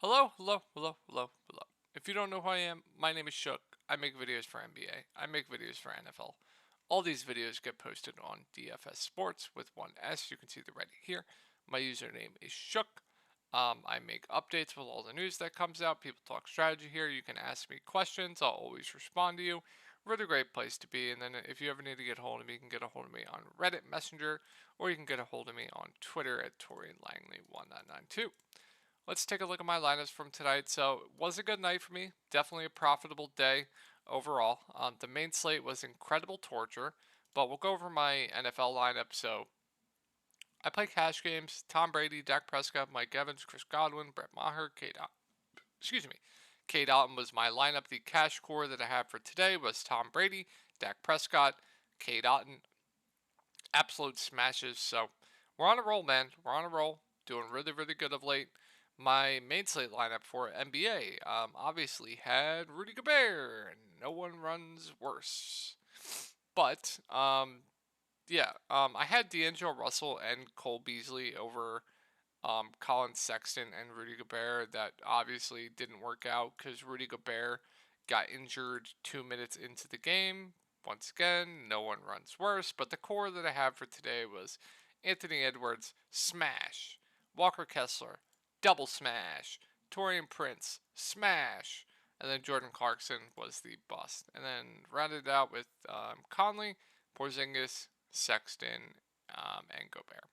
Hello. If you don't know who I am, my name is Shook. I make videos for NBA. I make videos for NFL. All these videos get posted on DFS Sports with one S. You can see the right here. My username is Shook. I make updates with all the news that comes out. People talk strategy here. You can ask me questions. I'll always respond to you. Really great place to be. And then if you ever need to get a hold of me, you can get a hold of me on Reddit Messenger, or you can get a hold of me on Twitter at TorianLangley1992. Let's take a look at my lineups from tonight. So it was a good night for me. Definitely a profitable day overall. The main slate was incredible torture, but we'll go over my NFL lineup. So I play cash games. Tom Brady, Dak Prescott, Mike Evans, Chris Godwin, Brett Maher, excuse me. K. Dalton was my lineup. The cash core that I have for today was Tom Brady, Dak Prescott, K. Dalton. Absolute smashes. So we're on a roll, man. We're on a roll. Doing really good of late. My main slate lineup for NBA obviously had Rudy Gobert, and no one runs worse. But I had D'Angelo Russell and Cole Beasley over Colin Sexton and Rudy Gobert. That obviously didn't work out because Rudy Gobert got injured 2 minutes into the game. Once again, no one runs worse. But the core that I have for today was Anthony Edwards, smash. Walker Kessler, double smash. Torian Prince, smash. And then Jordan Clarkson was the bust. And then rounded out with Conley, Porzingis, Sexton, and Gobert.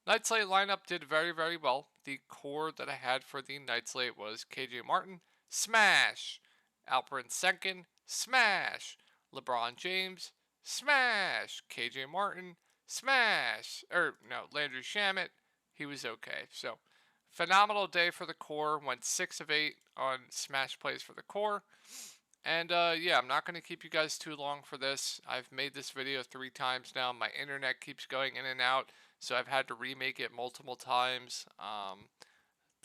Night Slate lineup did very well. The core that I had for the Night Slate was KJ Martin, smash. Alperen Sengun, smash. LeBron James, smash. KJ Martin, smash. Landry Shamet, he was okay. So, phenomenal day for the core. Went 6 of 8 on smash plays for the core. And I'm not going to keep you guys too long for this. I've made this video 3 times now. My internet keeps going in and out, so I've had to remake it multiple times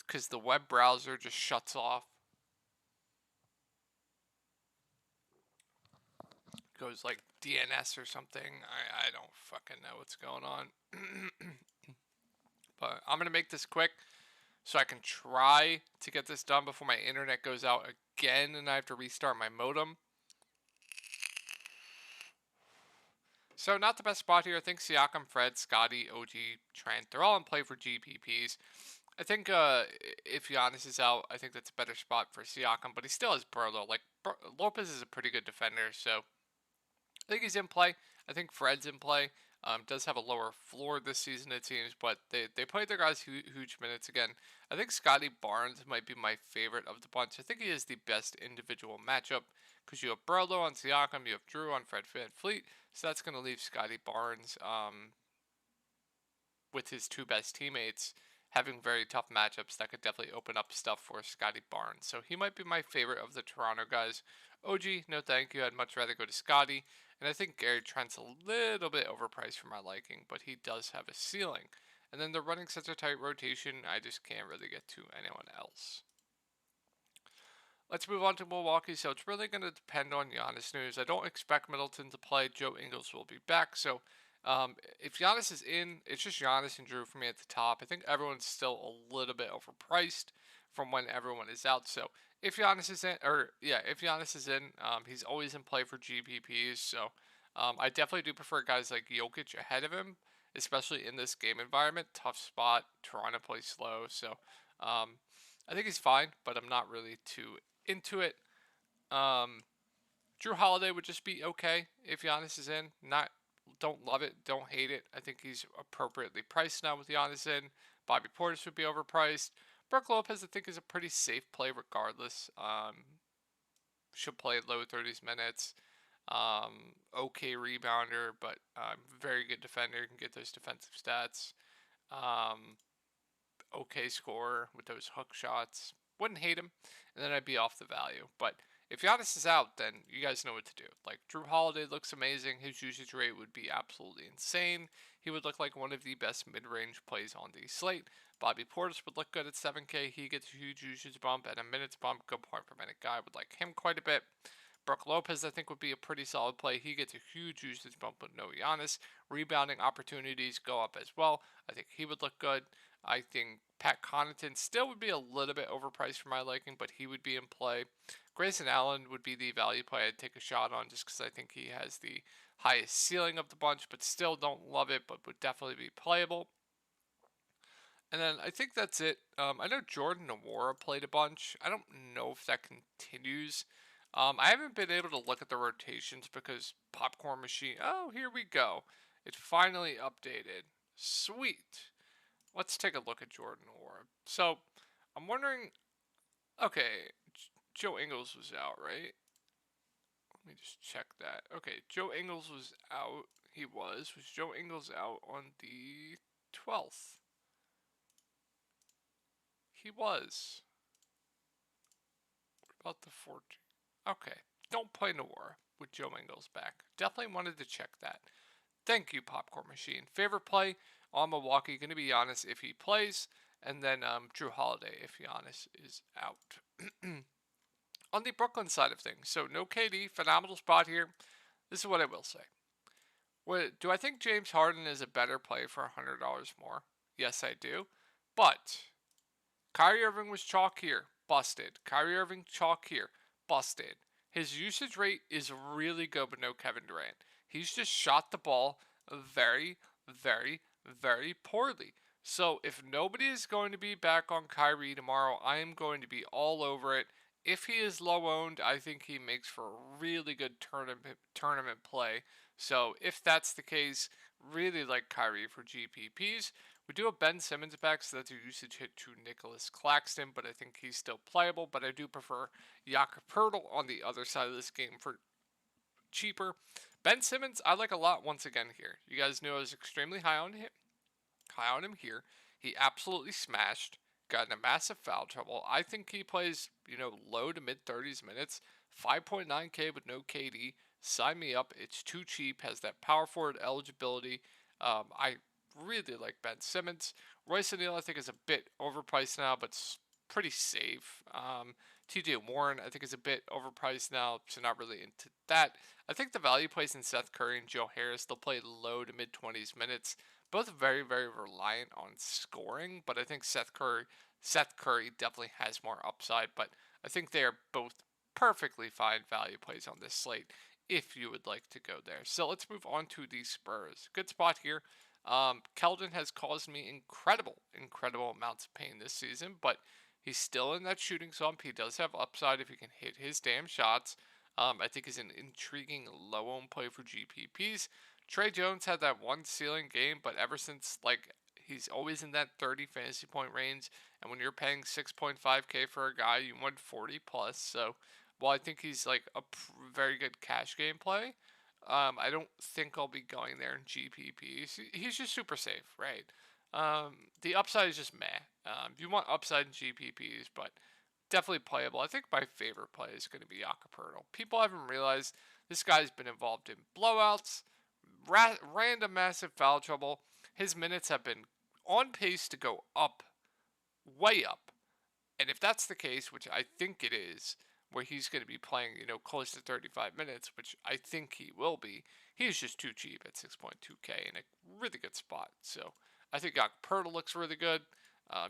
because the web browser just shuts off. It goes like DNS or something. I don't fucking know what's going on. But I'm going to make this quick so I can try to get this done before my internet goes out again and I have to restart my modem. So not the best spot here. I think Siakam, Fred, Scotty, OG, Trent, they're all in play for GPPs. I think if Giannis is out, I think that's a better spot for Siakam, but he still has Burlow. Lopez is a pretty good defender, so I think he's in play. I think Fred's in play. Does have a lower floor this season, it seems, but they played their guys huge minutes again. I think Scotty Barnes might be my favorite of the bunch. I think he is the best individual matchup because you have Burlow on Siakam, you have Drew on Fred VanVleet, so that's going to leave Scotty Barnes with his 2 best teammates having very tough matchups that could definitely open up stuff for Scotty Barnes. So he might be my favorite of the Toronto guys. OG, no thank you. I'd much rather go to Scotty. And I think Gary Trent's a little bit overpriced for my liking, but he does have a ceiling. And then they're running such a tight rotation, I just can't really get to anyone else. Let's move on to Milwaukee. So it's really going to depend on Giannis news. I don't expect Middleton to play. Joe Ingles will be back. So if Giannis is in, it's just Giannis and Drew for me at the top. I think everyone's still a little bit overpriced from when everyone is out. So if Giannis is in, he's always in play for GPPs. So I definitely do prefer guys like Jokic ahead of him, especially in this game environment. Tough spot. Toronto plays slow. So I think he's fine, but I'm not really too into it. Drew Holiday would just be okay if Giannis is in. Don't love it, don't hate it. I think he's appropriately priced now with Giannis in. Bobby Portis would be overpriced. Brook Lopez, I think, is a pretty safe play regardless. Should play low 30s minutes. Okay rebounder, but very good defender. Can get those defensive stats. Okay scorer with those hook shots. Wouldn't hate him, and then I'd be off the value. But if Giannis is out, then you guys know what to do. Like, Drew Holiday looks amazing. His usage rate would be absolutely insane. He would look like one of the best mid-range plays on the slate. Bobby Portis would look good at 7K. He gets a huge usage bump and a minutes bump. Good point per minute guy. Would like him quite a bit. Brook Lopez, I think, would be a pretty solid play. He gets a huge usage bump with no Giannis. Rebounding opportunities go up as well. I think he would look good. I think Pat Connaughton still would be a little bit overpriced for my liking, but he would be in play. Grayson Allen would be the value play I'd take a shot on just because I think he has the highest ceiling of the bunch, but still don't love it, but would definitely be playable. And then I think that's it. I know Jordan Nwora played a bunch. I don't know if that continues. I haven't been able to look at the rotations because Popcorn Machine. Oh, here we go. It finally updated. Sweet. Let's take a look at Jordan Nwora. So I'm wondering. Okay, Joe Ingles was out, right? Let me just check that. Okay, Joe Ingles was out. He was. Was Joe Ingles out on the 12th? He was. About the 14th. Okay. Don't play Noir with Joe Ingles back. Definitely wanted to check that. Thank you, Popcorn Machine. Favorite play on Milwaukee, going to be Giannis if he plays. And then Drew Holiday if Giannis is out. On the Brooklyn side of things, so no KD, phenomenal spot here. This is what I will say. Do I think James Harden is a better play for $100 more? Yes, I do. But Kyrie Irving was chalk here, busted. Kyrie Irving chalk here, busted. His usage rate is really good with no Kevin Durant. He's just shot the ball very, very, very poorly. So if nobody is going to be back on Kyrie tomorrow, I am going to be all over it. If he is low owned, I think he makes for a really good tournament play. So if that's the case, really like Kyrie for GPPs. We do have Ben Simmons back, so that's a usage hit to Nicholas Claxton, but I think he's still playable. But I do prefer Jakob Poeltl on the other side of this game for cheaper. Ben Simmons, I like a lot once again here. You guys knew I was extremely high on him here. He absolutely smashed, got in a massive foul trouble. I think he plays, low to mid 30s minutes, 5.9K with no KD. Sign me up. It's too cheap, has that power forward eligibility. I really like Ben Simmons. Royce O'Neal, I think, is a bit overpriced now, but pretty safe. TJ Warren, I think, is a bit overpriced now, so not really into that. I think the value plays in Seth Curry and Joe Harris. They'll play low to mid 20s minutes. Both very, very reliant on scoring, but I think Seth Curry definitely has more upside. But I think they are both perfectly fine value plays on this slate if you would like to go there. So let's move on to the Spurs. Good spot here. Keldon has caused me incredible amounts of pain this season, but he's still in that shooting slump. He does have upside if he can hit his damn shots. I think he's an intriguing low-owned play for GPPs. Trey Jones had that one ceiling game, but ever since, he's always in that 30 fantasy point range. And when you're paying 6.5K for a guy, you want 40 plus. So, while I think he's like a very good cash game play, I don't think I'll be going there in GPPs. He's just super safe, right? The upside is just meh. You want upside in GPPs, but definitely playable. I think my favorite play is going to be Jakob Poeltl. People haven't realized this guy's been involved in blowouts, random massive foul trouble. His minutes have been on pace to go up, way up. And if that's the case, which I think it is, where he's going to be playing, close to 35 minutes, which I think he will be, he's just too cheap at 6.2K in a really good spot. So I think Poeltl looks really good.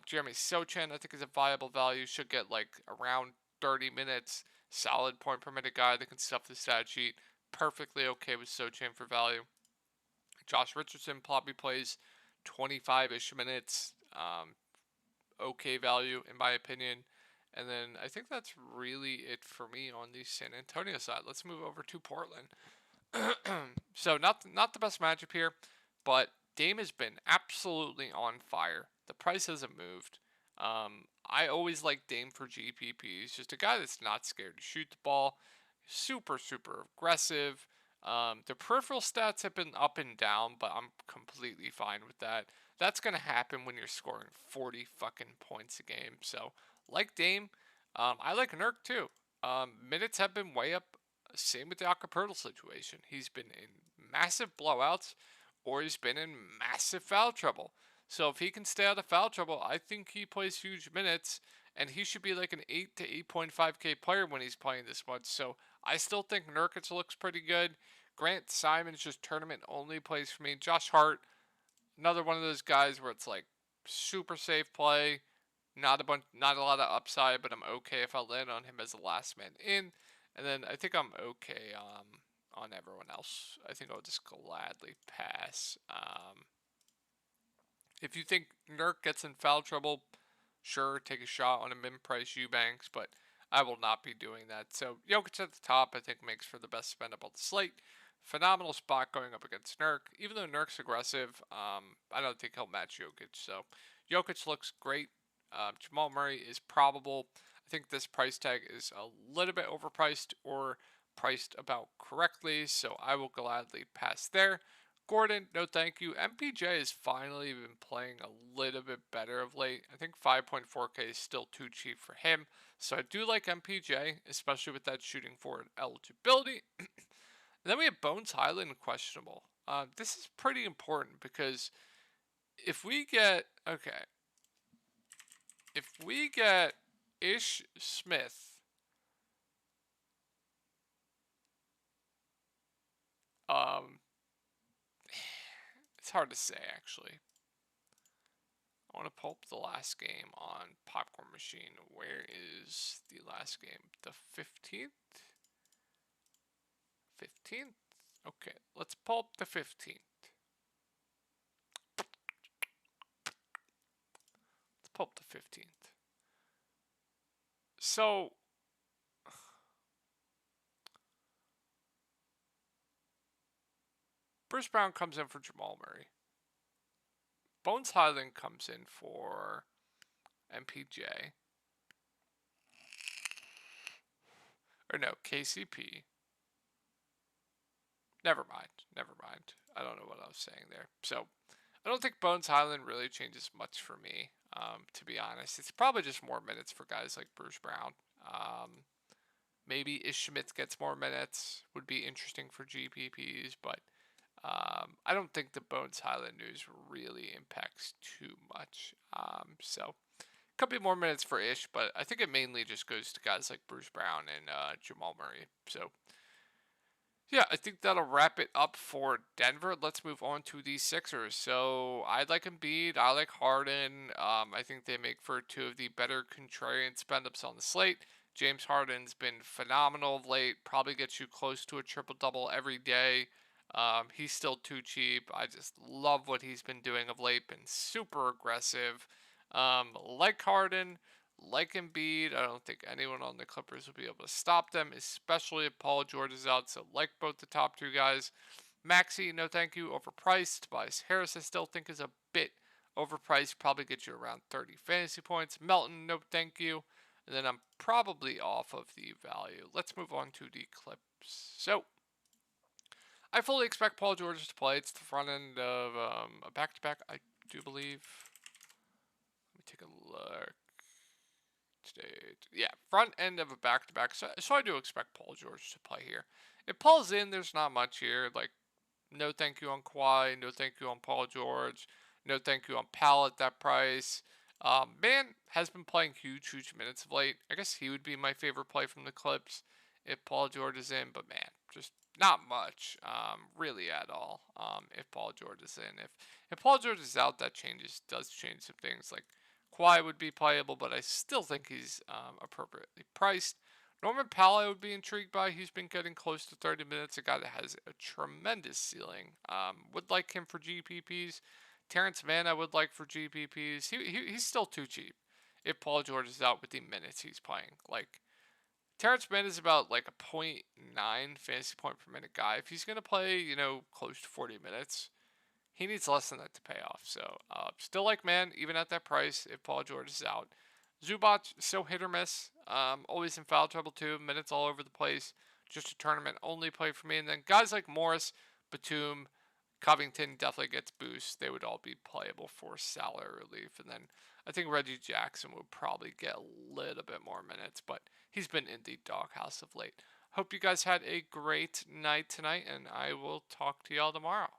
Jeremy Sochan, I think, is a viable value. Should get around 30 minutes. Solid point per minute guy that can stuff the stat sheet. Perfectly okay with Sochan for value. Josh Richardson probably plays 25-ish minutes. Okay value, in my opinion. And then I think that's really it for me on the San Antonio side. Let's move over to Portland. So not the best matchup here, but Dame has been absolutely on fire. The price hasn't moved. I always like Dame for GPP. He's just a guy that's not scared to shoot the ball. Super aggressive. The peripheral stats have been up and down, but I'm completely fine with that. That's gonna happen when you're scoring 40 fucking points a game. So like Dame, I like Nurk too. Minutes have been way up. Same with the Acapulco situation. He's been in massive blowouts, or he's been in massive foul trouble. So if he can stay out of foul trouble, I think he plays huge minutes, and he should be like an 8 to 8.5K player when he's playing this much. So I still think Nurkic looks pretty good. Grant Simon's just tournament only plays for me. Josh Hart, another one of those guys where it's like super safe play. Not a lot of upside, but I'm okay if I land on him as the last man in. And then I think I'm okay on everyone else. I think I'll just gladly pass. If you think Nurk gets in foul trouble, sure, take a shot on a min-price Eubanks, but I will not be doing that. So Jokic at the top, I think, makes for the best spend up on the slate. Phenomenal spot going up against Nurk. Even though Nurk's aggressive, I don't think he'll match Jokic. So Jokic looks great. Jamal Murray is probable. I think this price tag is a little bit overpriced or priced about correctly, so I will gladly pass there. Gordon, no thank you. MPJ has finally been playing a little bit better of late. I think 5.4K is still too cheap for him. So I do like MPJ, especially with that shooting forward eligibility. Then we have Bones Highland questionable. This is pretty important because if we get Ish Smith, it's hard to say actually. I want to pull up the last game on Popcorn Machine. Where is the last game? The 15th? 15th? Okay, let's pull up the 15th. Let's pull up the 15th. So, Bruce Brown comes in for Jamal Murray. Bones Highland comes in for MPJ. Or no, KCP. Never mind. I don't know what I was saying there. So, I don't think Bones Highland really changes much for me, to be honest. It's probably just more minutes for guys like Bruce Brown. Maybe Ish Smith gets more minutes. Would be interesting for GPPs, but I don't think the Bones Highland news really impacts too much. So, could be more minutes for Ish, but I think it mainly just goes to guys like Bruce Brown and Jamal Murray. So, yeah, I think that'll wrap it up for Denver. Let's move on to the Sixers. So I like Embiid. I like Harden. I think they make for two of the better contrarian spend-ups on the slate. James Harden's been phenomenal of late. Probably gets you close to a triple-double every day. He's still too cheap. I just love what he's been doing of late. Been super aggressive. Like Harden, like Embiid, I don't think anyone on the Clippers will be able to stop them, especially if Paul George is out. So, like both the top two guys, Maxey, no thank you, overpriced. Tobias Harris, I still think is a bit overpriced. Probably get you around 30 fantasy points. Melton, no thank you. And then I'm probably off of the value. Let's move on to the Clips. So, I fully expect Paul George to play. It's the front end of a back-to-back, I do believe. Let me take a look. Yeah, front end of a back-to-back. So I do expect Paul George to play here. If Paul's in, there's not much here. Like, no thank you on Kawhi. No thank you on Paul George. No thank you on Powell at that price. Man has been playing huge minutes of late. I guess he would be my favorite play from the Clips if Paul George is in. But, man, just not much, really at all, if Paul George is in. If Paul George is out, that does change some things. Like, Kawhi would be playable, but I still think he's appropriately priced. Norman Powell I would be intrigued by. He's been getting close to 30 minutes. A guy that has a tremendous ceiling. Would like him for GPPs. Terrence Mann I would like for GPPs. He's still too cheap if Paul George is out with the minutes he's playing. Like, Terrence Mann is about like a .9 fantasy point per minute guy. If he's going to play, close to 40 minutes, he needs less than that to pay off. So, still like man, even at that price, if Paul George is out. Zubac, so hit or miss. Always in foul trouble too. Minutes all over the place. Just a tournament only play for me. And then guys like Morris, Batum, Covington definitely gets boost. They would all be playable for salary relief. And then I think Reggie Jackson would probably get a little bit more minutes, but he's been in the doghouse of late. Hope you guys had a great night tonight, and I will talk to y'all tomorrow.